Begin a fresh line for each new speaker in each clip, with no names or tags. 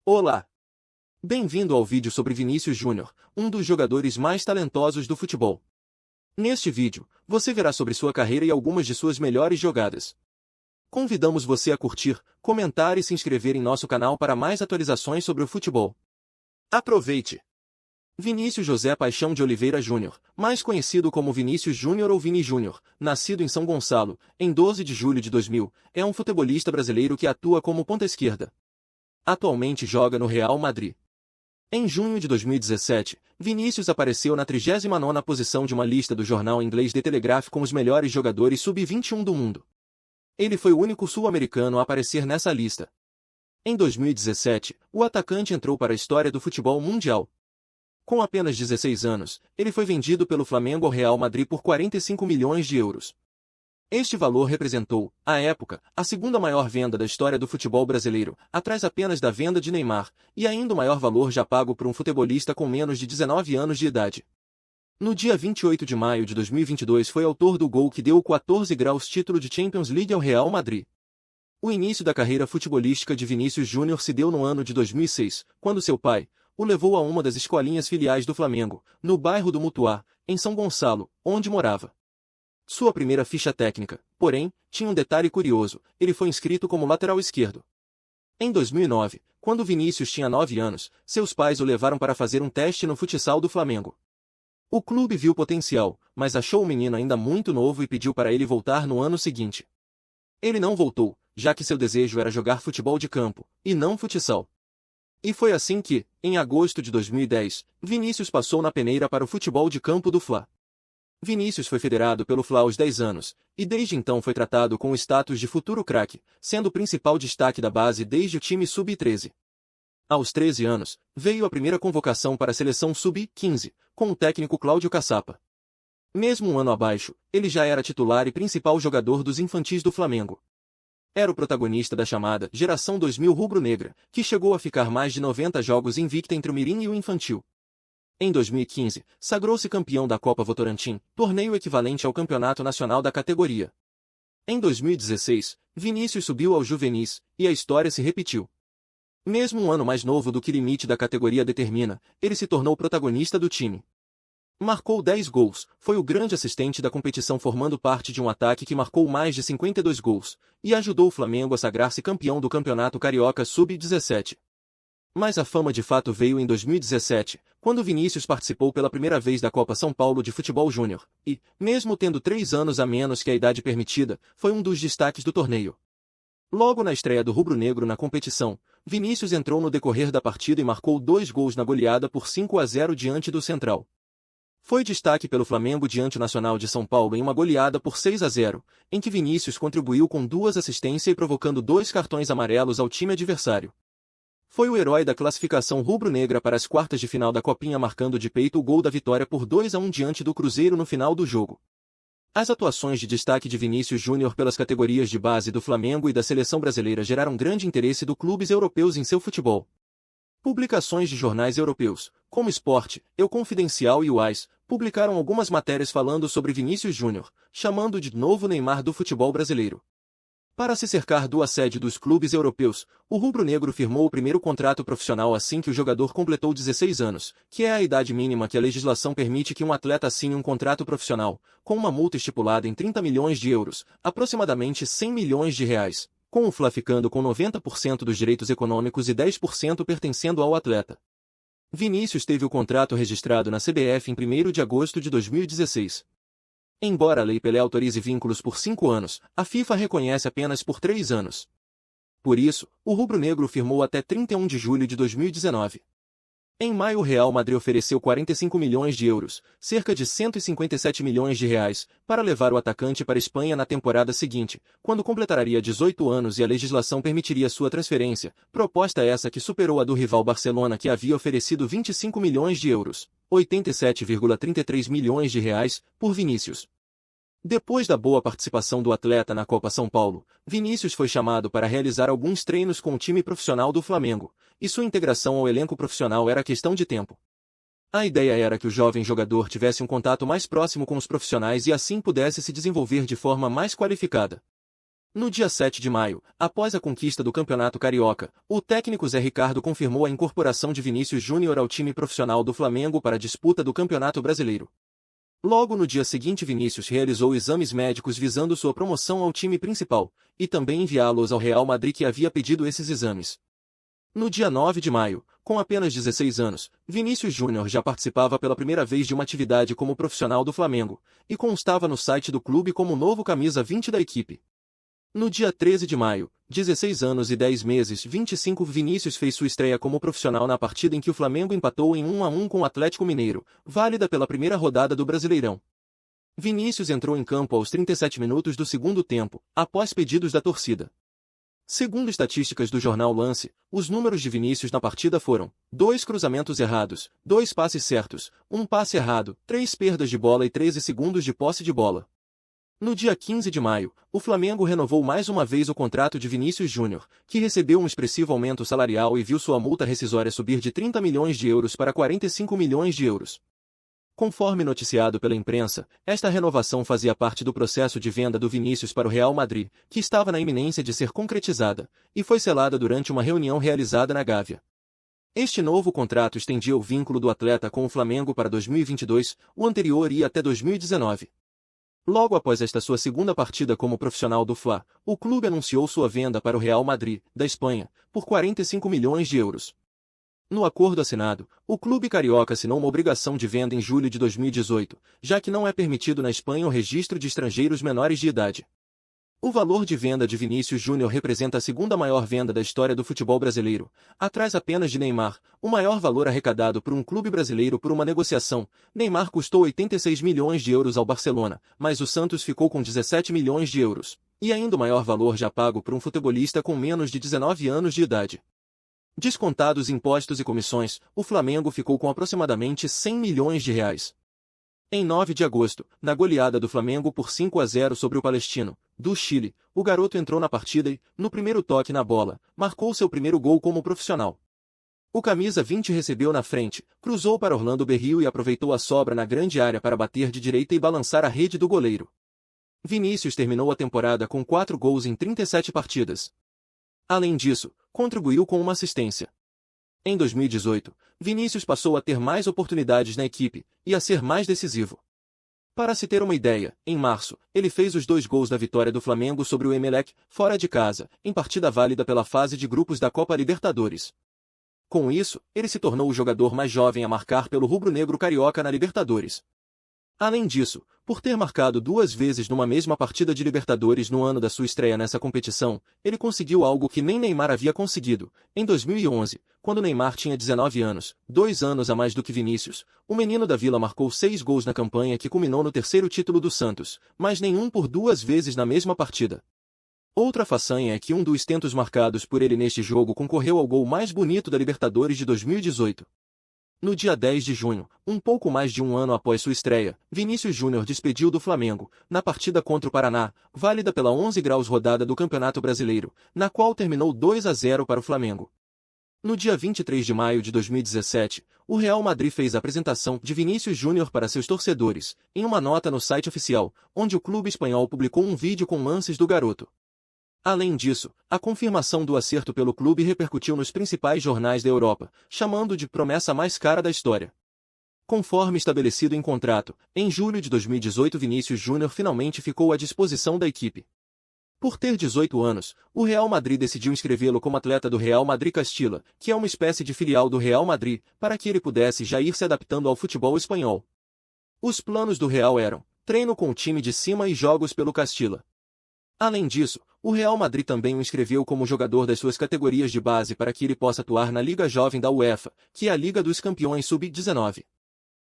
Olá! Bem-vindo ao vídeo sobre Vinícius Júnior, um dos jogadores mais talentosos do futebol. Neste vídeo, você verá sobre sua carreira e algumas de suas melhores jogadas. Convidamos você a curtir, comentar e se inscrever em nosso canal para mais atualizações sobre o futebol. Aproveite! Vinícius José Paixão de Oliveira Júnior, mais conhecido como Vinícius Júnior ou Vini Júnior, nascido em São Gonçalo, em 12 de julho de 2000, é um futebolista brasileiro que atua como ponta-esquerda. Atualmente joga no Real Madrid. Em junho de 2017, Vinícius apareceu na 39ª posição de uma lista do jornal inglês The Telegraph com os melhores jogadores sub-21 do mundo. Ele foi o único sul-americano a aparecer nessa lista. Em 2017, o atacante entrou para a história do futebol mundial. Com apenas 16 anos, ele foi vendido pelo Flamengo ao Real Madrid por 45 milhões de euros. Este valor representou, à época, a segunda maior venda da história do futebol brasileiro, atrás apenas da venda de Neymar, e ainda o maior valor já pago por um futebolista com menos de 19 anos de idade. No dia 28 de maio de 2022 foi autor do gol que deu o 14 graus título de Champions League ao Real Madrid. O início da carreira futebolística de Vinícius Júnior se deu no ano de 2006, quando seu pai o levou a uma das escolinhas filiais do Flamengo, no bairro do Mutuá, em São Gonçalo, onde morava. Sua primeira ficha técnica, porém, tinha um detalhe curioso: ele foi inscrito como lateral esquerdo. Em 2009, quando Vinícius tinha 9 anos, seus pais o levaram para fazer um teste no futsal do Flamengo. O clube viu potencial, mas achou o menino ainda muito novo e pediu para ele voltar no ano seguinte. Ele não voltou, já que seu desejo era jogar futebol de campo, e não futsal. E foi assim que, em agosto de 2010, Vinícius passou na peneira para o futebol de campo do Fla. Vinícius foi federado pelo Fla aos 10 anos, e desde então foi tratado com o status de futuro craque, sendo o principal destaque da base desde o time sub-13. Aos 13 anos, veio a primeira convocação para a seleção sub-15, com o técnico Cláudio Caçapa. Mesmo um ano abaixo, ele já era titular e principal jogador dos infantis do Flamengo. Era o protagonista da chamada Geração 2000 Rubro-Negra, que chegou a ficar mais de 90 jogos invicta entre o mirim e o infantil. Em 2015, sagrou-se campeão da Copa Votorantim, torneio equivalente ao campeonato nacional da categoria. Em 2016, Vinícius subiu ao juvenis, e a história se repetiu. Mesmo um ano mais novo do que o limite da categoria determina, ele se tornou protagonista do time. Marcou 10 gols, foi o grande assistente da competição formando parte de um ataque que marcou mais de 52 gols, e ajudou o Flamengo a sagrar-se campeão do Campeonato Carioca Sub-17. Mas a fama de fato veio em 2017, quando Vinícius participou pela primeira vez da Copa São Paulo de Futebol Júnior, e, mesmo tendo 3 anos a menos que a idade permitida, foi um dos destaques do torneio. Logo na estreia do rubro-negro na competição, Vinícius entrou no decorrer da partida e marcou 2 gols na goleada por 5-0 diante do Central. Foi destaque pelo Flamengo diante do Nacional de São Paulo em uma goleada por 6-0, em que Vinícius contribuiu com 2 assistências e provocando 2 cartões amarelos ao time adversário. Foi o herói da classificação rubro-negra para as quartas de final da Copinha, marcando de peito o gol da vitória por 2-1 diante do Cruzeiro no final do jogo. As atuações de destaque de Vinícius Júnior pelas categorias de base do Flamengo e da seleção brasileira geraram grande interesse dos clubes europeus em seu futebol. Publicações de jornais europeus, como Sport, El Confidencial e o AS, publicaram algumas matérias falando sobre Vinícius Júnior, chamando de novo Neymar do futebol brasileiro. Para se cercar do assédio dos clubes europeus, o rubro-negro firmou o primeiro contrato profissional assim que o jogador completou 16 anos, que é a idade mínima que a legislação permite que um atleta assine um contrato profissional, com uma multa estipulada em 30 milhões de euros, aproximadamente 100 milhões de reais, com o Fla ficando com 90% dos direitos econômicos e 10% pertencendo ao atleta. Vinícius teve o contrato registrado na CBF em 1º de agosto de 2016. Embora a Lei Pelé autorize vínculos por 5 anos, a FIFA reconhece apenas por 3 anos. Por isso, o rubro-negro firmou até 31 de julho de 2019. Em maio o Real Madrid ofereceu 45 milhões de euros, cerca de 157 milhões de reais, para levar o atacante para a Espanha na temporada seguinte, quando completaria 18 anos e a legislação permitiria sua transferência, proposta essa que superou a do rival Barcelona, que havia oferecido 25 milhões de euros, 87,33 milhões de reais, por Vinícius. Depois da boa participação do atleta na Copa São Paulo, Vinícius foi chamado para realizar alguns treinos com o time profissional do Flamengo, e sua integração ao elenco profissional era questão de tempo. A ideia era que o jovem jogador tivesse um contato mais próximo com os profissionais e assim pudesse se desenvolver de forma mais qualificada. No dia 7 de maio, após a conquista do Campeonato Carioca, o técnico Zé Ricardo confirmou a incorporação de Vinícius Júnior ao time profissional do Flamengo para a disputa do Campeonato Brasileiro. Logo no dia seguinte, Vinícius realizou exames médicos visando sua promoção ao time principal, e também enviá-los ao Real Madrid, que havia pedido esses exames. No dia 9 de maio, com apenas 16 anos, Vinícius Júnior já participava pela primeira vez de uma atividade como profissional do Flamengo, e constava no site do clube como novo camisa 20 da equipe. No dia 13 de maio, 16 anos e 10 meses, 25, Vinícius fez sua estreia como profissional na partida em que o Flamengo empatou em 1-1 com o Atlético Mineiro, válida pela primeira rodada do Brasileirão. Vinícius entrou em campo aos 37 minutos do segundo tempo, após pedidos da torcida. Segundo estatísticas do jornal Lance, os números de Vinícius na partida foram 2 cruzamentos errados, 2 passes certos, 1 passe errado, 3 perdas de bola e 13 segundos de posse de bola. No dia 15 de maio, o Flamengo renovou mais uma vez o contrato de Vinícius Júnior, que recebeu um expressivo aumento salarial e viu sua multa rescisória subir de 30 milhões de euros para 45 milhões de euros. Conforme noticiado pela imprensa, esta renovação fazia parte do processo de venda do Vinícius para o Real Madrid, que estava na iminência de ser concretizada, e foi selada durante uma reunião realizada na Gávea. Este novo contrato estendia o vínculo do atleta com o Flamengo para 2022, o anterior ia até 2019. Logo após esta sua segunda partida como profissional do Fla, o clube anunciou sua venda para o Real Madrid, da Espanha, por 45 milhões de euros. No acordo assinado, o clube carioca assinou uma obrigação de venda em julho de 2018, já que não é permitido na Espanha o registro de estrangeiros menores de idade. O valor de venda de Vinícius Júnior representa a segunda maior venda da história do futebol brasileiro, atrás apenas de Neymar, o maior valor arrecadado por um clube brasileiro por uma negociação. Neymar custou 86 milhões de euros ao Barcelona, mas o Santos ficou com 17 milhões de euros, e ainda o maior valor já pago por um futebolista com menos de 19 anos de idade. Descontados impostos e comissões, o Flamengo ficou com aproximadamente 100 milhões de reais. Em 9 de agosto, na goleada do Flamengo por 5-0 sobre o Palestino, do Chile, o garoto entrou na partida e, no primeiro toque na bola, marcou seu primeiro gol como profissional. O camisa 20 recebeu na frente, cruzou para Orlando Berrio e aproveitou a sobra na grande área para bater de direita e balançar a rede do goleiro. Vinícius terminou a temporada com 4 gols em 37 partidas. Além disso, contribuiu com uma assistência. Em 2018, Vinícius passou a ter mais oportunidades na equipe e a ser mais decisivo. Para se ter uma ideia, em março, ele fez os 2 gols da vitória do Flamengo sobre o Emelec, fora de casa, em partida válida pela fase de grupos da Copa Libertadores. Com isso, ele se tornou o jogador mais jovem a marcar pelo rubro-negro carioca na Libertadores. Além disso, por ter marcado 2 vezes numa mesma partida de Libertadores no ano da sua estreia nessa competição, ele conseguiu algo que nem Neymar havia conseguido. Em 2011, quando Neymar tinha 19 anos, 2 anos a mais do que Vinícius, o menino da Vila marcou 6 gols na campanha que culminou no 3º título do Santos, mas nenhum por 2 vezes na mesma partida. Outra façanha é que um dos tentos marcados por ele neste jogo concorreu ao gol mais bonito da Libertadores de 2018. No dia 10 de junho, um pouco mais de um ano após sua estreia, Vinícius Júnior despediu do Flamengo, na partida contra o Paraná, válida pela 11 graus rodada do Campeonato Brasileiro, na qual terminou 2-0 para o Flamengo. No dia 23 de maio de 2017, o Real Madrid fez a apresentação de Vinícius Júnior para seus torcedores, em uma nota no site oficial, onde o clube espanhol publicou um vídeo com lances do garoto. Além disso, a confirmação do acerto pelo clube repercutiu nos principais jornais da Europa, chamando de promessa mais cara da história. Conforme estabelecido em contrato, em julho de 2018 Vinícius Júnior finalmente ficou à disposição da equipe. Por ter 18 anos, o Real Madrid decidiu inscrevê-lo como atleta do Real Madrid Castilla, que é uma espécie de filial do Real Madrid, para que ele pudesse já ir se adaptando ao futebol espanhol. Os planos do Real eram treino com o time de cima e jogos pelo Castilla. Além disso, o Real Madrid também o inscreveu como jogador das suas categorias de base para que ele possa atuar na Liga Jovem da UEFA, que é a Liga dos Campeões Sub-19.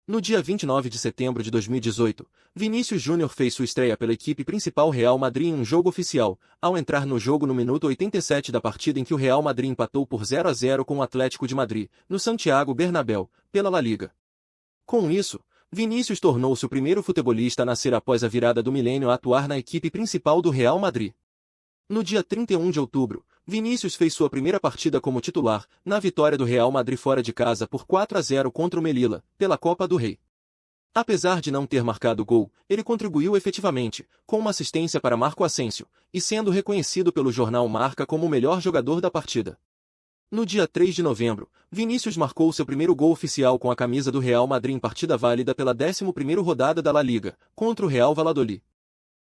No dia 29 de setembro de 2018, Vinícius Júnior fez sua estreia pela equipe principal Real Madrid em um jogo oficial, ao entrar no jogo no minuto 87 da partida em que o Real Madrid empatou por 0-0 com o Atlético de Madrid, no Santiago Bernabéu, pela La Liga. Com isso, Vinícius tornou-se o primeiro futebolista a nascer após a virada do milênio a atuar na equipe principal do Real Madrid. No dia 31 de outubro, Vinícius fez sua primeira partida como titular, na vitória do Real Madrid fora de casa por 4-0 contra o Melilla, pela Copa do Rei. Apesar de não ter marcado gol, ele contribuiu efetivamente, com uma assistência para Marco Asensio, e sendo reconhecido pelo jornal Marca como o melhor jogador da partida. No dia 3 de novembro, Vinícius marcou seu primeiro gol oficial com a camisa do Real Madrid em partida válida pela 11ª rodada da La Liga, contra o Real Valladolid.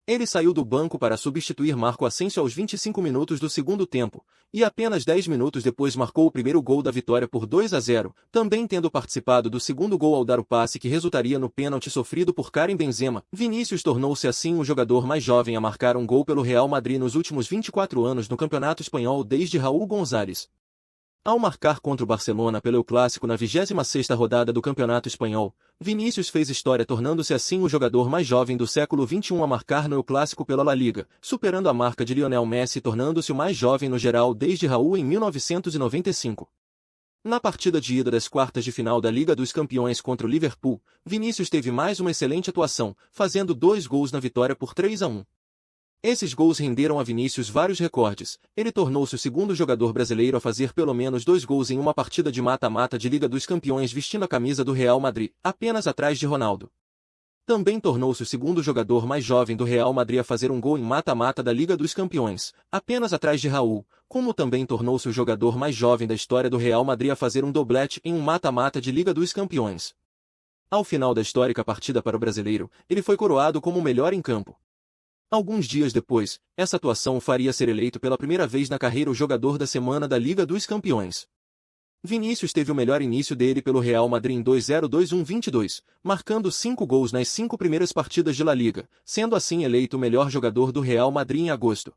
Ele saiu do banco para substituir Marco Asensio aos 25 minutos do segundo tempo, e apenas 10 minutos depois marcou o primeiro gol da vitória por 2-0, também tendo participado do segundo gol ao dar o passe que resultaria no pênalti sofrido por Karim Benzema. Vinícius tornou-se assim o jogador mais jovem a marcar um gol pelo Real Madrid nos últimos 24 anos no Campeonato Espanhol desde Raúl González. Ao marcar contra o Barcelona pelo El Clássico na 26ª rodada do Campeonato Espanhol, Vinícius fez história tornando-se assim o jogador mais jovem do século XXI a marcar no El Clássico pela La Liga, superando a marca de Lionel Messi e tornando-se o mais jovem no geral desde Raúl em 1995. Na partida de ida das quartas de final da Liga dos Campeões contra o Liverpool, Vinícius teve mais uma excelente atuação, fazendo 2 gols na vitória por 3-1. Esses gols renderam a Vinícius vários recordes. Ele tornou-se o segundo jogador brasileiro a fazer pelo menos 2 gols em uma partida de mata-mata de Liga dos Campeões vestindo a camisa do Real Madrid, apenas atrás de Ronaldo. Também tornou-se o segundo jogador mais jovem do Real Madrid a fazer um gol em mata-mata da Liga dos Campeões, apenas atrás de Raúl, como também tornou-se o jogador mais jovem da história do Real Madrid a fazer um doblete em um mata-mata de Liga dos Campeões. Ao final da histórica partida para o brasileiro, ele foi coroado como o melhor em campo. Alguns dias depois, essa atuação o faria ser eleito pela primeira vez na carreira o jogador da semana da Liga dos Campeões. Vinícius teve o melhor início dele pelo Real Madrid em 2021-22, marcando 5 gols nas 5 primeiras partidas de La Liga, sendo assim eleito o melhor jogador do Real Madrid em agosto.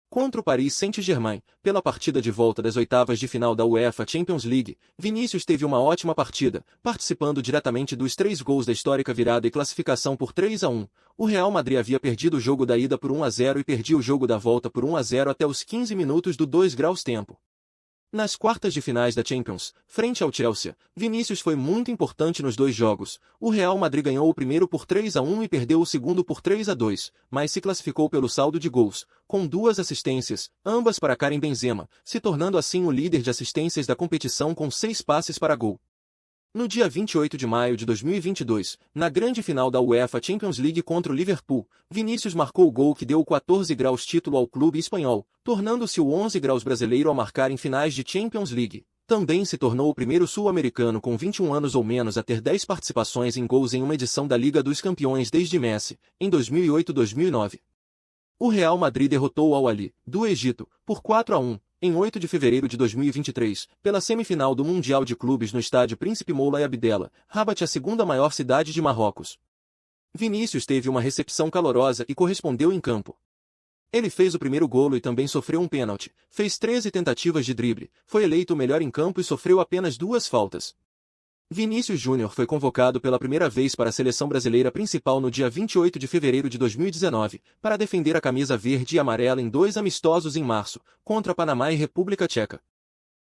Contra o Paris Saint-Germain, pela partida de volta das oitavas de final da UEFA Champions League, Vinícius teve uma ótima partida, participando diretamente dos 3 gols da histórica virada e classificação por 3-1. O Real Madrid havia perdido o jogo da ida por 1-0 e perdia o jogo da volta por 1-0 até os 15 minutos do 2 graus tempo. Nas quartas de finais da Champions, frente ao Chelsea, Vinícius foi muito importante nos 2 jogos. O Real Madrid ganhou o primeiro por 3-1 e perdeu o segundo por 3-2, mas se classificou pelo saldo de gols, com 2 assistências, ambas para Karim Benzema, se tornando assim o líder de assistências da competição com 6 passes para gol. No dia 28 de maio de 2022, na grande final da UEFA Champions League contra o Liverpool, Vinícius marcou o gol que deu o 14 graus título ao clube espanhol, tornando-se o 11 graus brasileiro a marcar em finais de Champions League. Também se tornou o primeiro sul-americano com 21 anos ou menos a ter 10 participações em gols em uma edição da Liga dos Campeões desde Messi, em 2008-2009. O Real Madrid derrotou o Al-Ahly, do Egito, por 4-1. Em 8 de fevereiro de 2023, pela semifinal do Mundial de Clubes no estádio Príncipe Moulay Abdella, Rabat, a segunda maior cidade de Marrocos. Vinícius teve uma recepção calorosa e correspondeu em campo. Ele fez o primeiro golo e também sofreu um pênalti, fez 13 tentativas de drible, foi eleito o melhor em campo e sofreu apenas 2 faltas. Vinícius Júnior foi convocado pela primeira vez para a seleção brasileira principal no dia 28 de fevereiro de 2019, para defender a camisa verde e amarela em 2 amistosos em março, contra Panamá e República Tcheca.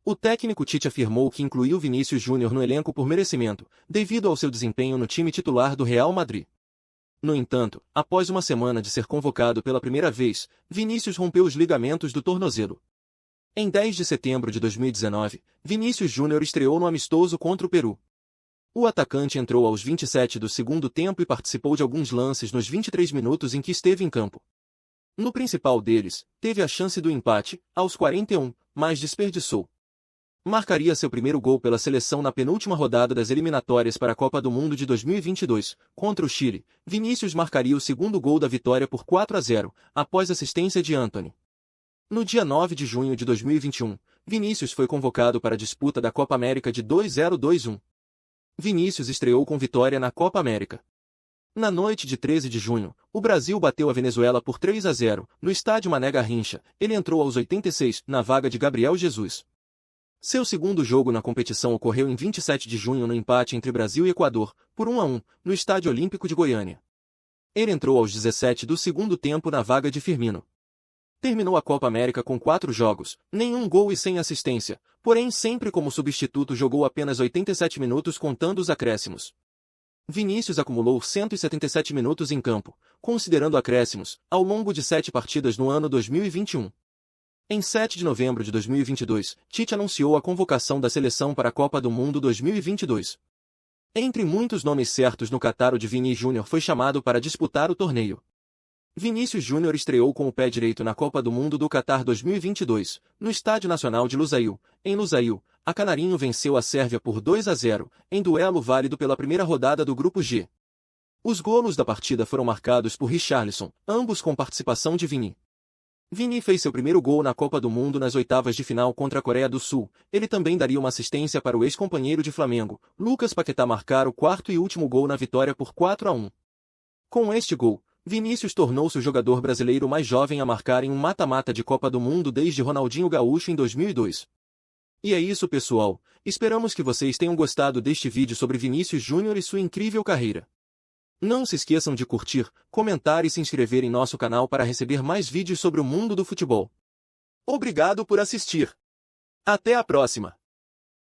O técnico Tite afirmou que incluiu Vinícius Júnior no elenco por merecimento, devido ao seu desempenho no time titular do Real Madrid. No entanto, após uma semana de ser convocado pela primeira vez, Vinícius rompeu os ligamentos do tornozelo. Em 10 de setembro de 2019, Vinícius Júnior estreou no amistoso contra o Peru. O atacante entrou aos 27 do segundo tempo e participou de alguns lances nos 23 minutos em que esteve em campo. No principal deles, teve a chance do empate, aos 41, mas desperdiçou. Marcaria seu primeiro gol pela seleção na penúltima rodada das eliminatórias para a Copa do Mundo de 2022, contra o Chile. Vinícius marcaria o segundo gol da vitória por 4-0, após assistência de Antony. No dia 9 de junho de 2021, Vinícius foi convocado para a disputa da Copa América de 2021. Vinícius estreou com vitória na Copa América. Na noite de 13 de junho, o Brasil bateu a Venezuela por 3-0, no estádio Mané Garrincha. Ele entrou aos 86, na vaga de Gabriel Jesus. Seu segundo jogo na competição ocorreu em 27 de junho no empate entre Brasil e Equador, por 1-1, no Estádio Olímpico de Goiânia. Ele entrou aos 17 do segundo tempo na vaga de Firmino. Terminou a Copa América com 4 jogos, nenhum gol e sem assistência, porém sempre como substituto jogou apenas 87 minutos contando os acréscimos. Vinícius acumulou 177 minutos em campo, considerando acréscimos, ao longo de 7 partidas no ano 2021. Em 7 de novembro de 2022, Tite anunciou a convocação da seleção para a Copa do Mundo 2022. Entre muitos nomes certos no Catar, o de Vini Júnior foi chamado para disputar o torneio. Vinícius Júnior estreou com o pé direito na Copa do Mundo do Catar 2022, no Estádio Nacional de Lusail. Em Lusail, a Canarinho venceu a Sérvia por 2-0, em duelo válido pela primeira rodada do Grupo G. Os golos da partida foram marcados por Richarlison, ambos com participação de Vini. Vini fez seu primeiro gol na Copa do Mundo nas oitavas de final contra a Coreia do Sul. Ele também daria uma assistência para o ex-companheiro de Flamengo, Lucas Paquetá, marcar o quarto e último gol na vitória por 4-1. Com este gol, Vinícius tornou-se o jogador brasileiro mais jovem a marcar em um mata-mata de Copa do Mundo desde Ronaldinho Gaúcho em 2002. E é isso, pessoal. Esperamos que vocês tenham gostado deste vídeo sobre Vinícius Júnior e sua incrível carreira. Não se esqueçam de curtir, comentar e se inscrever em nosso canal para receber mais vídeos sobre o mundo do futebol. Obrigado por assistir. Até a próxima!